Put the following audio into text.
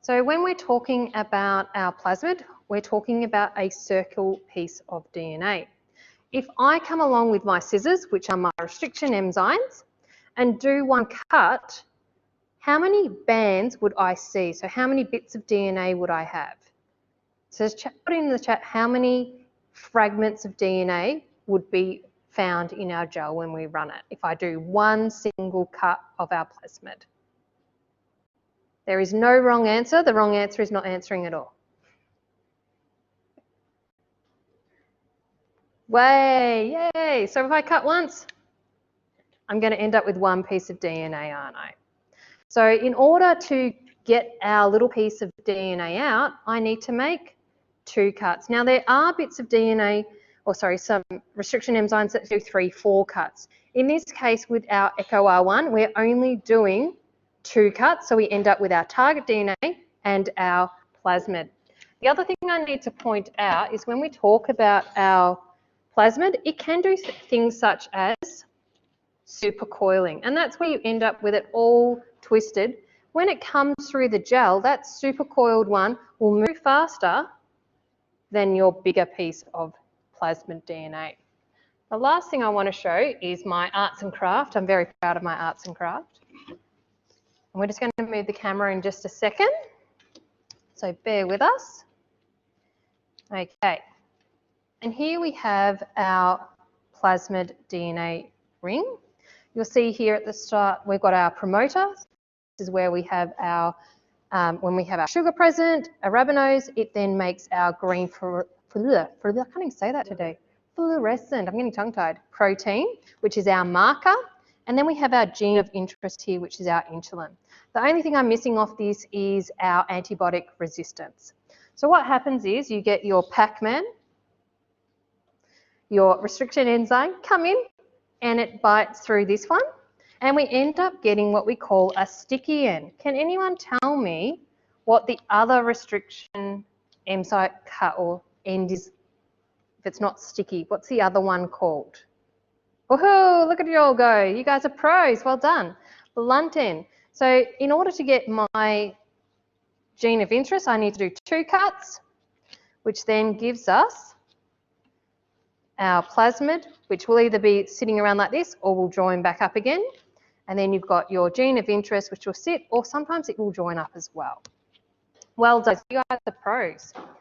So when we're talking about our plasmid, we're talking about a circular piece of DNA. If I come along with my scissors, which are my restriction enzymes, and do one cut, how many bands would I see? So how many bits of DNA would I have? So put in the chat how many fragments of DNA would be found in our gel when we run it if I do one single cut of our plasmid. There is no wrong answer. The wrong answer is not answering at all. Way, yay. So if I cut once, I'm going to end up with one piece of DNA, aren't I? So in order to get our little piece of DNA out, I need to make 2 cuts. Now there are bits of DNA, or sorry, some restriction enzymes that do 3, 4 cuts. In this case with our Echo R1, we're only doing 2 cuts, so we end up with our target DNA and our plasmid. The other thing I need to point out is when we talk about our plasmid, it can do things such as supercoiling, and that's where you end up with it all twisted. When it comes through the gel, that supercoiled one will move faster than your bigger piece of plasmid DNA. The last thing I want to show is my arts and craft. I'm very proud of my arts and craft. And we're just going to move the camera in just a second, so bear with us. Okay, and here we have our plasmid DNA ring. You'll see here at the start we've got our promoter. This is where we have our, when we have our sugar present, arabinose, it then makes our green, I can't even say that today, fluorescent, I'm getting tongue-tied, protein, which is our marker. And then we have our gene of interest here, which is our insulin. The only thing I'm missing off this is our antibiotic resistance. So what happens is you get your Pac-Man, your restriction enzyme, come in, and it bites through this one, and we end up getting what we call a sticky end. Can anyone tell me what the other restriction enzyme cut or end is if it's not sticky? What's the other one called? Woohoo, look at you all go. You guys are pros, well done. Blunt end. So in order to get my gene of interest, I need to do 2 cuts, which then gives us our plasmid, which will either be sitting around like this or will join back up again. And then you've got your gene of interest, which will sit, or sometimes it will join up as well. Well done, you guys are pros.